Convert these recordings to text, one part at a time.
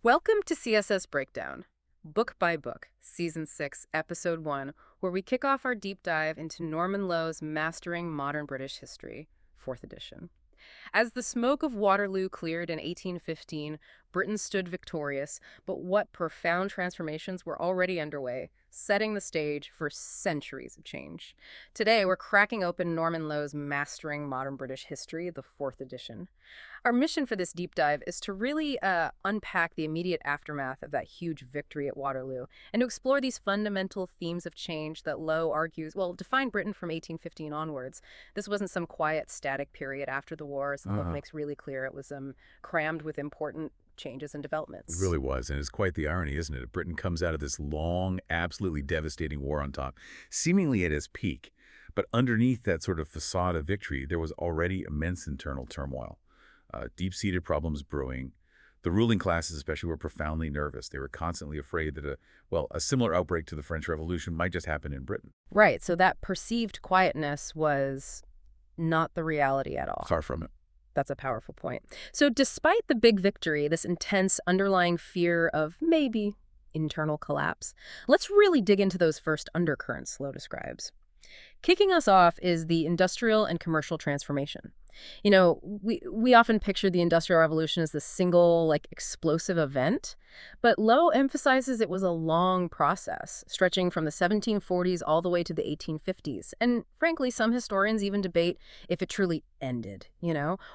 Welcome to CSS Breakdown, Book by Book, Season 6, Episode 1, where we kick off our deep dive into Norman Lowe's Mastering Modern British History, 4th edition. As the smoke of Waterloo cleared in 1815, Britain stood victorious, but what profound transformations were already underway, setting the stage for centuries of change. Today, we're cracking open Norman Lowe's Mastering Modern British History, the 4th edition. Our mission for this deep dive is to really unpack the immediate aftermath of that huge victory at Waterloo and to explore these fundamental themes of change that Lowe argues, defined Britain from 1815 onwards. This wasn't some quiet, static period after the war, as the book makes really clear. It was crammed with important changes and developments. It really was, and it's quite the irony, isn't it? Britain comes out of this long, absolutely devastating war on top, seemingly at its peak. But underneath that sort of facade of victory, there was already immense internal turmoil. Deep-seated problems brewing. The ruling classes especially were profoundly nervous. They were constantly afraid that a similar outbreak to the French Revolution might just happen in Britain. Right, so that perceived quietness was not the reality at all. Far from it. That's a powerful point. So despite the big victory, this intense underlying fear of maybe internal collapse, let's really dig into those first undercurrents Lowe describes. Kicking us off is the industrial and commercial transformation. You know, we often picture the Industrial Revolution as this single, explosive event, but Lowe emphasizes it was a long process, stretching from the 1740s all the way to the 1850s. And frankly, some historians even debate if it truly ended,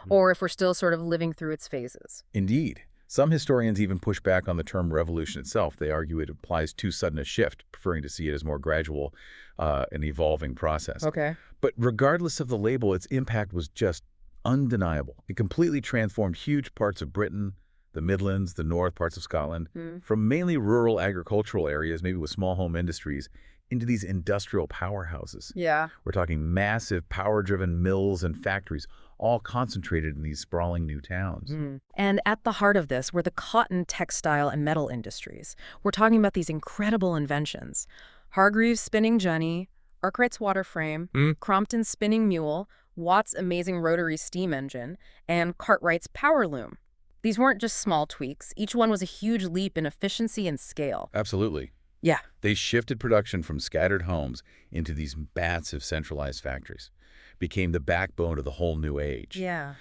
or if we're still sort of living through its phases. Indeed. Some historians even push back on the term revolution itself. They argue it implies too sudden a shift, preferring to see it as more gradual and evolving process. Okay. But regardless of the label, its impact was just undeniable. It completely transformed huge parts of Britain, the Midlands, the north parts of Scotland, from mainly rural agricultural areas, maybe with small home industries, into these industrial powerhouses. Yeah. We're talking massive power-driven mills and factories, all concentrated in these sprawling new towns. And at the heart of this were the cotton, textile, and metal industries. We're talking about these incredible inventions. Hargreaves' spinning jenny, Arkwright's water frame, Crompton's spinning mule, Watt's amazing rotary steam engine, and Cartwright's power loom. These weren't just small tweaks. Each one was a huge leap in efficiency and scale. Absolutely. Yeah. They shifted production from scattered homes into these massive centralized factories, became the backbone of the whole new age. Yeah.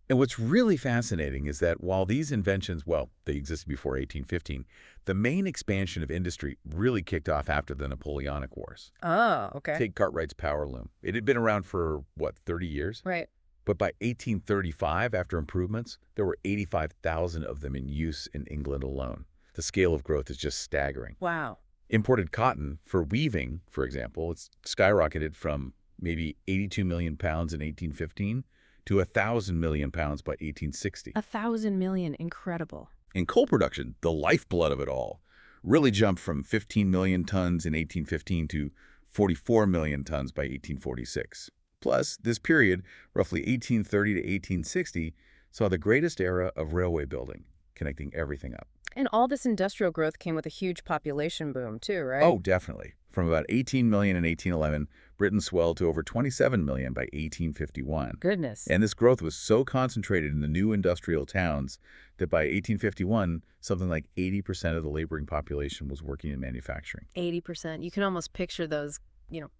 And what's really fascinating is that while these inventions, they existed before 1815, the main expansion of industry really kicked off after the Napoleonic Wars. Oh, okay. Take Cartwright's power loom. It had been around for, 30 years? Right. But by 1835, after improvements, there were 85,000 of them in use in England alone. The scale of growth is just staggering. Wow. Imported cotton for weaving, for example, it's skyrocketed from maybe 82 million pounds in 1815 to 1,000 million pounds by 1860. 1,000 million, incredible. In coal production, the lifeblood of it all, really jumped from 15 million tons in 1815 to 44 million tons by 1846. Plus, this period, roughly 1830 to 1860, saw the greatest era of railway building, connecting everything up. And all this industrial growth came with a huge population boom, too, right? Oh, definitely. From about 18 million in 1811, Britain swelled to over 27 million by 1851. Goodness. And this growth was so concentrated in the new industrial towns that by 1851, something like 80% of the laboring population was working in manufacturing. 80%. You can almost picture those,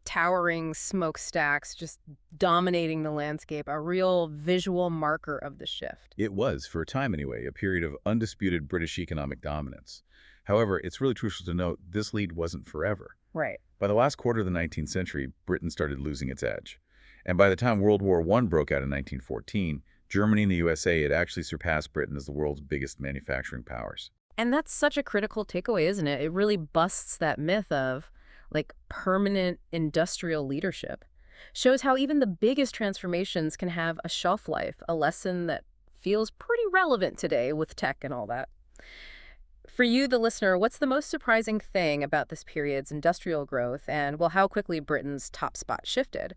towering smokestacks just dominating the landscape, a real visual marker of the shift. It was, for a time anyway, a period of undisputed British economic dominance. However, it's really crucial to note this lead wasn't forever. Right. By the last quarter of the 19th century, Britain started losing its edge. And by the time World War I broke out in 1914, Germany and the USA had actually surpassed Britain as the world's biggest manufacturing powers. And that's such a critical takeaway, isn't it? It really busts that myth of, permanent industrial leadership. Shows how even the biggest transformations can have a shelf life, a lesson that feels pretty relevant today with tech and all that. For you, the listener, what's the most surprising thing about this period's industrial growth and, how quickly Britain's top spot shifted?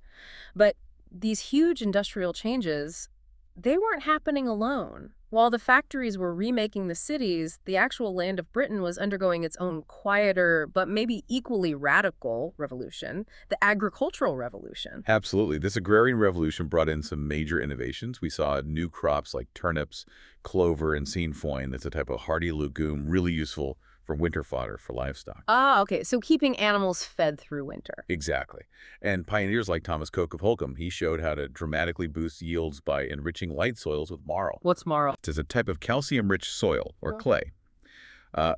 But these huge industrial changes, they weren't happening alone. While the factories were remaking the cities, the actual land of Britain was undergoing its own quieter, but maybe equally radical revolution, the agricultural revolution. Absolutely. This agrarian revolution brought in some major innovations. We saw new crops like turnips, clover and sainfoin. That's a type of hardy legume, really useful for winter fodder for livestock. Ah, okay. So keeping animals fed through winter. Exactly. And pioneers like Thomas Coke of Holcombe, he showed how to dramatically boost yields by enriching light soils with marl. What's marl? It's a type of calcium-rich soil, or clay.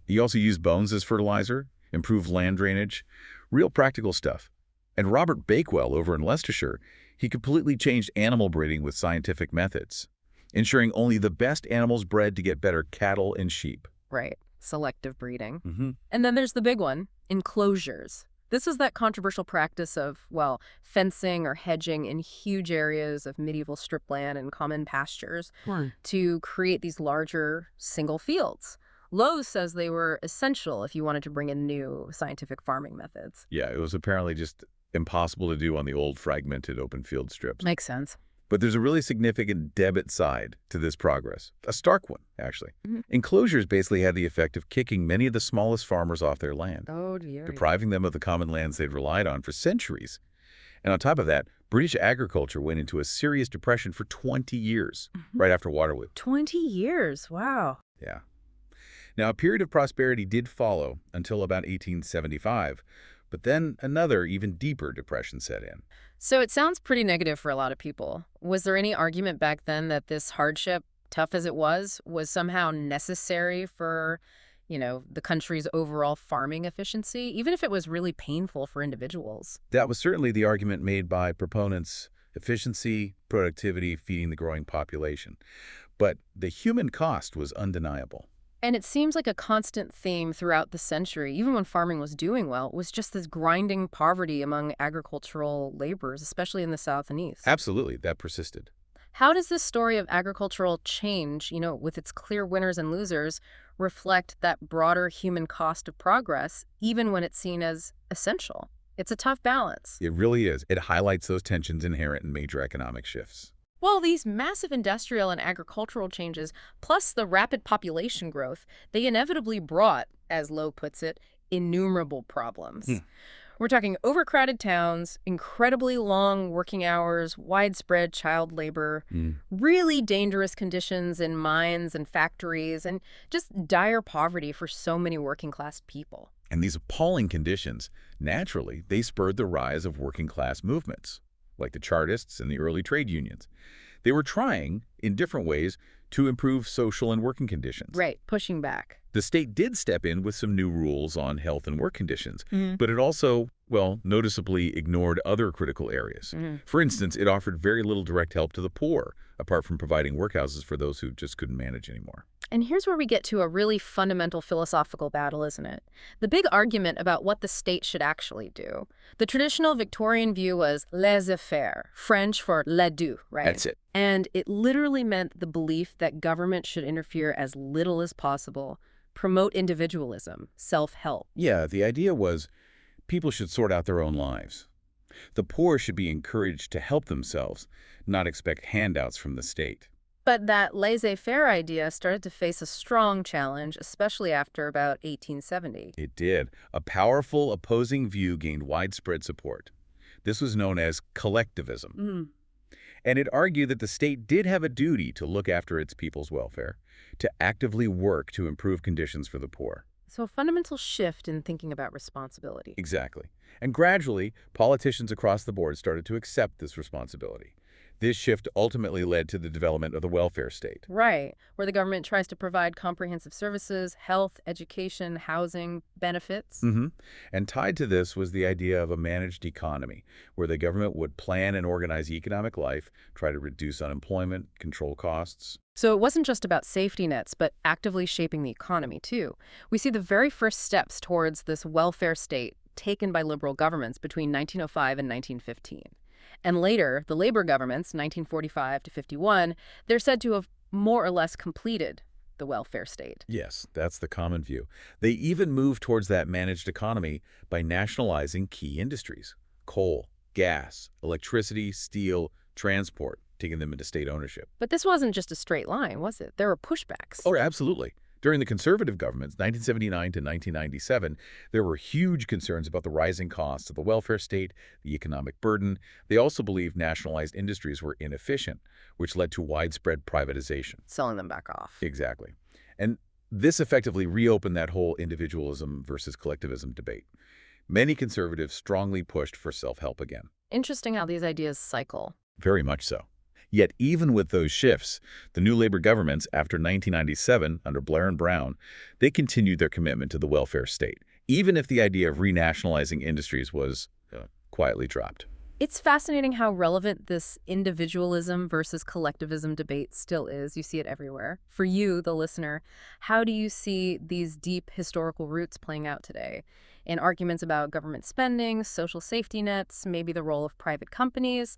He also used bones as fertilizer, improved land drainage, real practical stuff. And Robert Bakewell over in Leicestershire, he completely changed animal breeding with scientific methods, ensuring only the best animals bred to get better cattle and sheep. Right. Selective breeding. Mm-hmm. And then there's the big one, enclosures. This is that controversial practice of, well, fencing or hedging in huge areas of medieval strip land and common pastures to create these larger single fields. Lowe says they were essential if you wanted to bring in new scientific farming methods. Yeah, it was apparently just impossible to do on the old fragmented open field strips. Makes sense. But there's a really significant debit side to this progress, a stark one, actually. Mm-hmm. Enclosures basically had the effect of kicking many of the smallest farmers off their land, Oh, dear. depriving them of the common lands they'd relied on for centuries. And on top of that, British agriculture went into a serious depression for 20 years, right after Waterloo. 20 years. Wow. Yeah. Now, a period of prosperity did follow until about 1875, but then another, even deeper depression set in. So it sounds pretty negative for a lot of people. Was there any argument back then that this hardship, tough as it was somehow necessary for, the country's overall farming efficiency, even if it was really painful for individuals? That was certainly the argument made by proponents: efficiency, productivity, feeding the growing population. But the human cost was undeniable. And it seems like a constant theme throughout the century, even when farming was doing well, was just this grinding poverty among agricultural laborers, especially in the South and East. Absolutely, that persisted. How does this story of agricultural change, with its clear winners and losers, reflect that broader human cost of progress, even when it's seen as essential? It's a tough balance. It really is. It highlights those tensions inherent in major economic shifts. Well, these massive industrial and agricultural changes, plus the rapid population growth, they inevitably brought, as Lowe puts it, innumerable problems. We're talking overcrowded towns, incredibly long working hours, widespread child labor, really dangerous conditions in mines and factories, and just dire poverty for so many working-class people. And these appalling conditions, naturally, they spurred the rise of working-class movements, like the Chartists and the early trade unions. They were trying, in different ways, to improve social and working conditions. Right, pushing back. The state did step in with some new rules on health and work conditions, but it also, noticeably ignored other critical areas. For instance, it offered very little direct help to the poor, apart from providing workhouses for those who just couldn't manage anymore. And here's where we get to a really fundamental philosophical battle, isn't it? The big argument about what the state should actually do. The traditional Victorian view was laissez-faire, French for les deux, right? That's it. And it literally meant the belief that government should interfere as little as possible, promote individualism, self-help. Yeah, the idea was people should sort out their own lives. The poor should be encouraged to help themselves, not expect handouts from the state. But that laissez-faire idea started to face a strong challenge, especially after about 1870. It did. A powerful opposing view gained widespread support. This was known as collectivism. And it argued that the state did have a duty to look after its people's welfare, to actively work to improve conditions for the poor. So a fundamental shift in thinking about responsibility. Exactly. And gradually, politicians across the board started to accept this responsibility. This shift ultimately led to the development of the welfare state. Right, where the government tries to provide comprehensive services, health, education, housing, benefits. And tied to this was the idea of a managed economy, where the government would plan and organize economic life, try to reduce unemployment, control costs. So it wasn't just about safety nets, but actively shaping the economy, too. We see the very first steps towards this welfare state taken by liberal governments between 1905 and 1915. And later, the labor governments, 1945 to 51, they're said to have more or less completed the welfare state. Yes, that's the common view. They even moved towards that managed economy by nationalizing key industries: coal, gas, electricity, steel, transport, taking them into state ownership. But this wasn't just a straight line, was it? There were pushbacks. Oh, absolutely. During the Conservative governments, 1979 to 1997, there were huge concerns about the rising costs of the welfare state, the economic burden. They also believed nationalized industries were inefficient, which led to widespread privatization. Selling them back off. Exactly. And this effectively reopened that whole individualism versus collectivism debate. Many conservatives strongly pushed for self-help again. Interesting how these ideas cycle. Very much so. Yet even with those shifts, the new Labor governments after 1997, under Blair and Brown, they continued their commitment to the welfare state, even if the idea of renationalizing industries was quietly dropped. It's fascinating how relevant this individualism versus collectivism debate still is. You see it everywhere. For you, the listener, how do you see these deep historical roots playing out today? In arguments about government spending, social safety nets, maybe the role of private companies.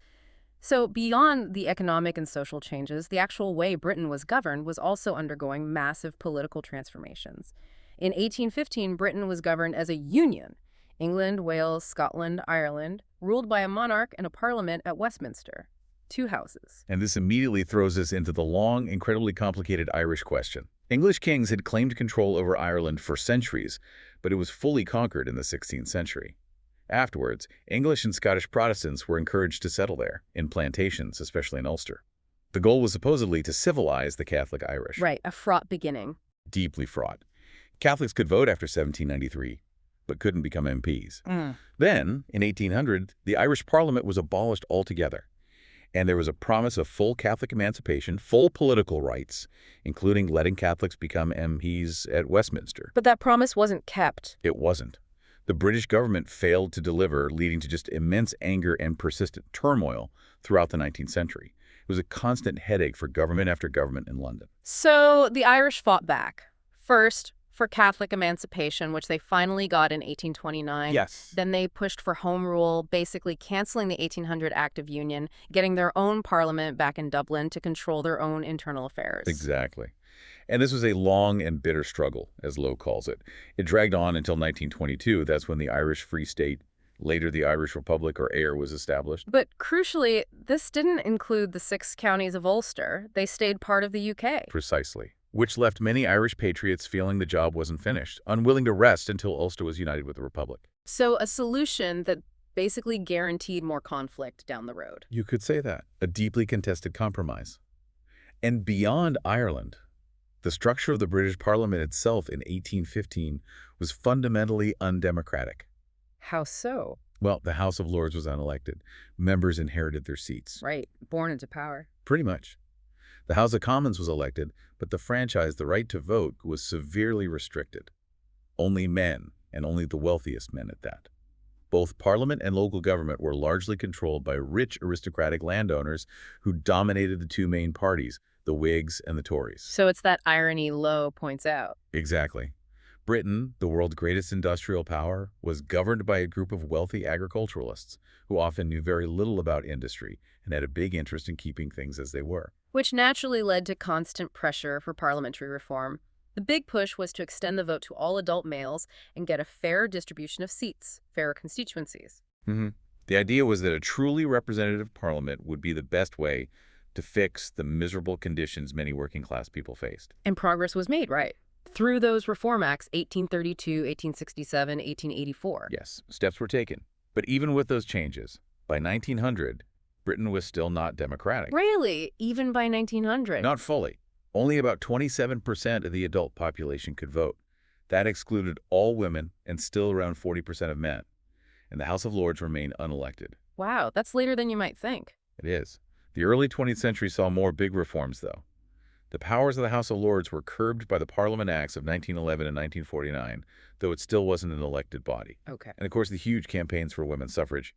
So beyond the economic and social changes, the actual way Britain was governed was also undergoing massive political transformations. In 1815, Britain was governed as a union. England, Wales, Scotland, Ireland, ruled by a monarch and a parliament at Westminster. 2 houses. And this immediately throws us into the long, incredibly complicated Irish question. English kings had claimed control over Ireland for centuries, but it was fully conquered in the 16th century. Afterwards, English and Scottish Protestants were encouraged to settle there, in plantations, especially in Ulster. The goal was supposedly to civilize the Catholic Irish. Right, a fraught beginning. Deeply fraught. Catholics could vote after 1793, but couldn't become MPs. Then, in 1800, the Irish Parliament was abolished altogether, and there was a promise of full Catholic emancipation, full political rights, including letting Catholics become MPs at Westminster. But that promise wasn't kept. It wasn't. The British government failed to deliver, leading to just immense anger and persistent turmoil throughout the 19th century. It was a constant headache for government after government in London. So the Irish fought back. First, for Catholic emancipation, which they finally got in 1829. Yes. Then they pushed for home rule, basically canceling the 1800 Act of Union, getting their own parliament back in Dublin to control their own internal affairs. Exactly. And this was a long and bitter struggle, as Lowe calls it. It dragged on until 1922. That's when the Irish Free State, later the Irish Republic, or EIR, was established. But crucially, this didn't include the 6 counties of Ulster. They stayed part of the UK. Precisely. Which left many Irish patriots feeling the job wasn't finished, unwilling to rest until Ulster was united with the Republic. So a solution that basically guaranteed more conflict down the road. You could say that. A deeply contested compromise. And beyond Ireland, the structure of the British Parliament itself in 1815 was fundamentally undemocratic. How so? Well, the House of Lords was unelected. Members inherited their seats. Right, born into power. Pretty much. The House of Commons was elected, but the franchise, the right to vote, was severely restricted. Only men, and only the wealthiest men at that. Both Parliament and local government were largely controlled by rich aristocratic landowners who dominated the 2 main parties, the Whigs and the Tories. So it's that irony Lowe points out. Exactly. Britain, the world's greatest industrial power, was governed by a group of wealthy agriculturalists who often knew very little about industry and had a big interest in keeping things as they were. Which naturally led to constant pressure for parliamentary reform. The big push was to extend the vote to all adult males and get a fair distribution of seats, fairer constituencies. The idea was that a truly representative parliament would be the best way to fix the miserable conditions many working-class people faced. And progress was made, right? Through those Reform Acts, 1832, 1867, 1884. Yes, steps were taken. But even with those changes, by 1900, Britain was still not democratic. Really? Even by 1900? Not fully. Only about 27% of the adult population could vote. That excluded all women and still around 40% of men. And the House of Lords remained unelected. Wow, that's later than you might think. It is. The early 20th century saw more big reforms, though. The powers of the House of Lords were curbed by the Parliament Acts of 1911 and 1949, though it still wasn't an elected body. Okay. And of course, the huge campaigns for women's suffrage.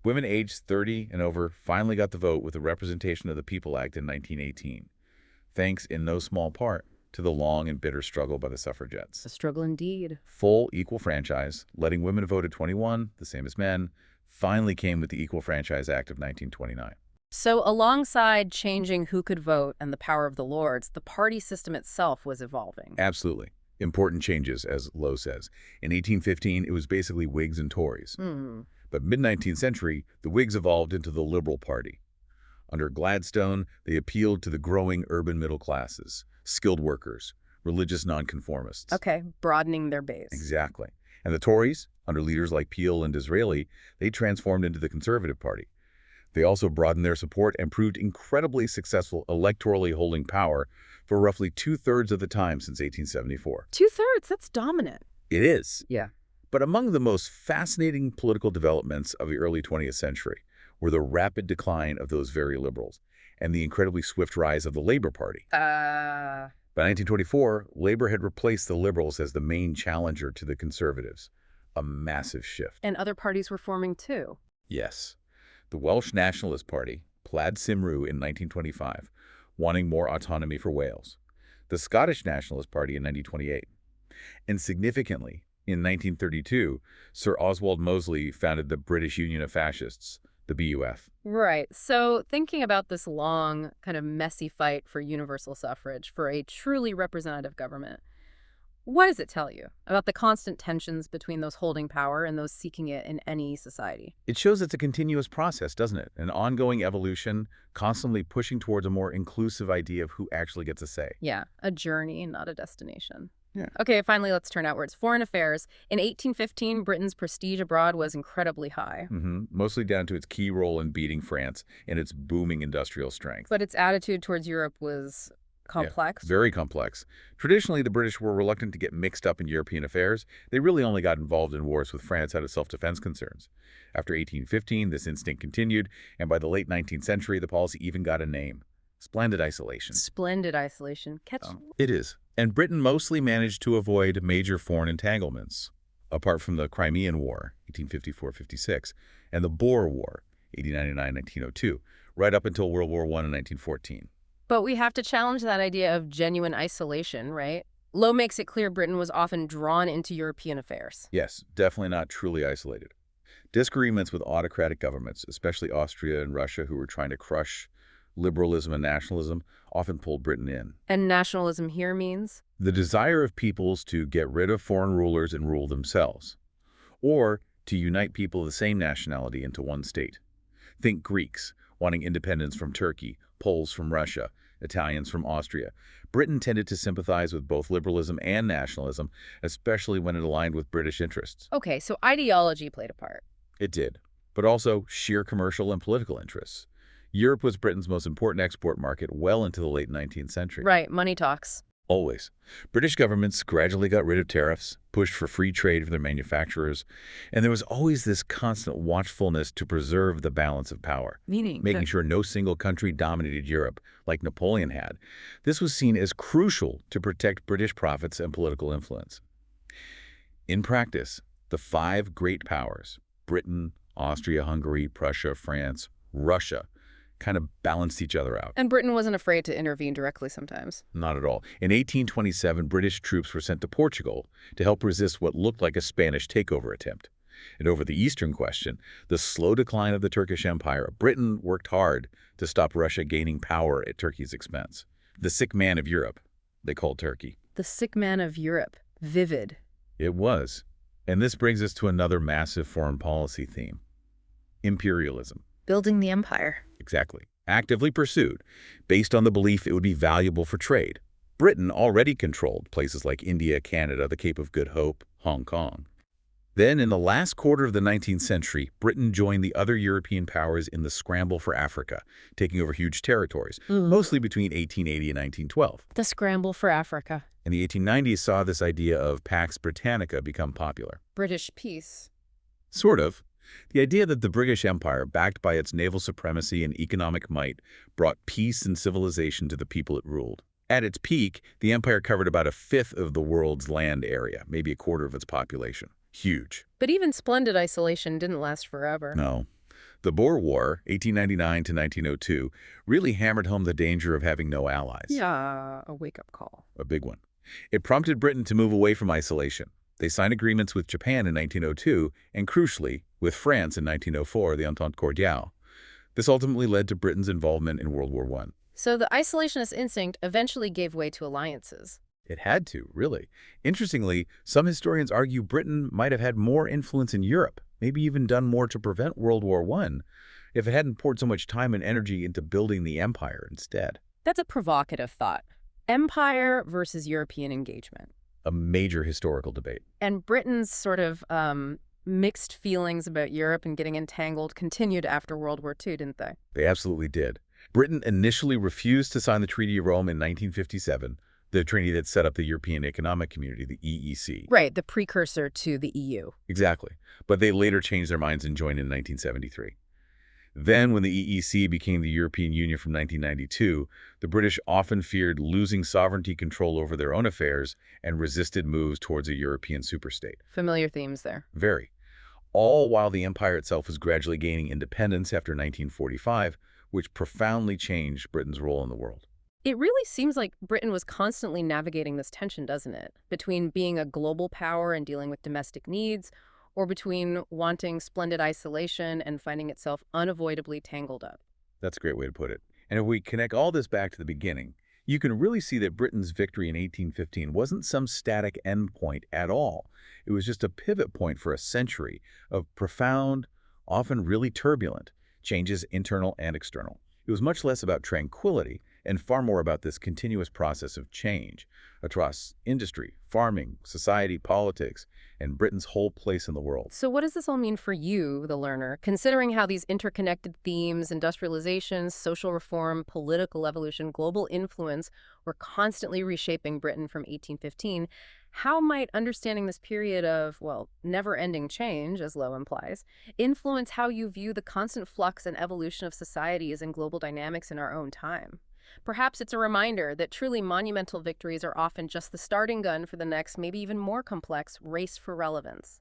Women aged 30 and over finally got the vote with the Representation of the People Act in 1918, thanks in no small part to the long and bitter struggle by the suffragettes. A struggle indeed. Full equal franchise, letting women vote at 21, the same as men, finally came with the Equal Franchise Act of 1929. So alongside changing who could vote and the power of the Lords, the party system itself was evolving. Absolutely. Important changes, as Lowe says. In 1815, it was basically Whigs and Tories. But mid-19th century, the Whigs evolved into the Liberal Party. Under Gladstone, they appealed to the growing urban middle classes, skilled workers, religious nonconformists. Okay, broadening their base. Exactly. And the Tories, under leaders like Peel and Disraeli, they transformed into the Conservative Party. They also broadened their support and proved incredibly successful electorally holding power for roughly two-thirds of the time since 1874. Two-thirds? That's dominant. It is. Yeah. But among the most fascinating political developments of the early 20th century were the rapid decline of those very liberals and the incredibly swift rise of the Labour Party. By 1924, Labour had replaced the Liberals as the main challenger to the Conservatives. A massive shift. And other parties were forming too. Yes. The Welsh Nationalist Party, Plaid Cymru in 1925, wanting more autonomy for Wales. The Scottish Nationalist Party in 1928. And significantly, in 1932, Sir Oswald Mosley founded the British Union of Fascists, the BUF. Right. So thinking about this long, kind of messy fight for universal suffrage, for a truly representative government, what does it tell you about the constant tensions between those holding power and those seeking it in any society? It shows it's a continuous process, doesn't it? An ongoing evolution, constantly pushing towards a more inclusive idea of who actually gets a say. Yeah, a journey, not a destination. Yeah. Okay, finally, let's turn outwards. Foreign affairs. In 1815, Britain's prestige abroad was incredibly high. Mostly down to its key role in beating France and its booming industrial strength. But its attitude towards Europe was complex. Yeah, very complex. Traditionally, the British were reluctant to get mixed up in European affairs. They really only got involved in wars with France out of self-defense concerns. After 1815, this instinct continued, and by the late 19th century, the policy even got a name. Splendid isolation. Splendid isolation. It is. And Britain mostly managed to avoid major foreign entanglements, apart from the Crimean War, 1854-56, and the Boer War, 1899-1902, right up until World War I in 1914. But we have to challenge that idea of genuine isolation, right? Lowe makes it clear Britain was often drawn into European affairs. Yes, definitely not truly isolated. Disagreements with autocratic governments, especially Austria and Russia, who were trying to crush liberalism and nationalism, often pulled Britain in. And nationalism here means? The desire of peoples to get rid of foreign rulers and rule themselves, or to unite people of the same nationality into one state. Think Greeks, wanting independence from Turkey, Poles from Russia, Italians from Austria. Britain tended to sympathize with both liberalism and nationalism, especially when it aligned with British interests. Okay, so ideology played a part. It did, but also sheer commercial and political interests. Europe was Britain's most important export market well into the late 19th century. Right, money talks. Always. British governments gradually got rid of tariffs, pushed for free trade for their manufacturers, and there was always this constant watchfulness to preserve the balance of power. Making sure no single country dominated Europe, like Napoleon had. This was seen as crucial to protect British profits and political influence. In practice, the five great powers, Britain, Austria, Hungary, Prussia, France, Russia, kind of balanced each other out. And Britain wasn't afraid to intervene directly sometimes. Not at all. In 1827, British troops were sent to Portugal to help resist what looked like a Spanish takeover attempt. And over the Eastern question, the slow decline of the Turkish Empire, Britain worked hard to stop Russia gaining power at Turkey's expense. The sick man of Europe, they called Turkey. The sick man of Europe. Vivid. It was. And this brings us to another massive foreign policy theme. Imperialism. Building the empire. Exactly. Actively pursued, based on the belief it would be valuable for trade. Britain already controlled places like India, Canada, the Cape of Good Hope, Hong Kong. Then, in the last quarter of the 19th century, Britain joined the other European powers in the scramble for Africa, taking over huge territories, mostly between 1880 and 1912. The scramble for Africa. And the 1890s saw this idea of Pax Britannica become popular. British peace. Sort of. The idea that the British Empire, backed by its naval supremacy and economic might, brought peace and civilization to the people it ruled. At its peak, the empire covered about a fifth of the world's land area, maybe a quarter of its population. Huge. But even splendid isolation didn't last forever. No. The Boer War, 1899 to 1902, really hammered home the danger of having no allies. Yeah, a wake-up call. A big one. It prompted Britain to move away from isolation. They signed agreements with Japan in 1902, and crucially, with France in 1904, the Entente Cordiale. This ultimately led to Britain's involvement in World War I. So the isolationist instinct eventually gave way to alliances. It had to, really. Interestingly, some historians argue Britain might have had more influence in Europe, maybe even done more to prevent World War I, if it hadn't poured so much time and energy into building the empire instead. That's a provocative thought. Empire versus European engagement. A major historical debate. And Britain's sort of mixed feelings about Europe and getting entangled continued after World War II, didn't they? They absolutely did. Britain initially refused to sign the Treaty of Rome in 1957, the treaty that set up the European Economic Community, the EEC. Right, the precursor to the EU. Exactly. But they later changed their minds and joined in 1973. Then, when the EEC became the European Union from 1992, the British often feared losing sovereignty control over their own affairs and resisted moves towards a European superstate. Familiar themes there. Very. All while the empire itself was gradually gaining independence after 1945, which profoundly changed Britain's role in the world. It really seems like Britain was constantly navigating this tension, doesn't it? Between being a global power and dealing with domestic needs, or between wanting splendid isolation and finding itself unavoidably tangled up. That's a great way to put it. And if we connect all this back to the beginning, you can really see that Britain's victory in 1815 wasn't some static endpoint at all. It was just a pivot point for a century of profound, often really turbulent, changes internal and external. It was much less about tranquility and far more about this continuous process of change across industry, farming, society, politics, and Britain's whole place in the world. So what does this all mean for you, the learner, considering how these interconnected themes, industrialization, social reform, political evolution, global influence, were constantly reshaping Britain from 1815? How might understanding this period of, well, never-ending change, as Lowe implies, influence how you view the constant flux and evolution of societies and global dynamics in our own time? Perhaps it's a reminder that truly monumental victories are often just the starting gun for the next, maybe even more complex, race for relevance.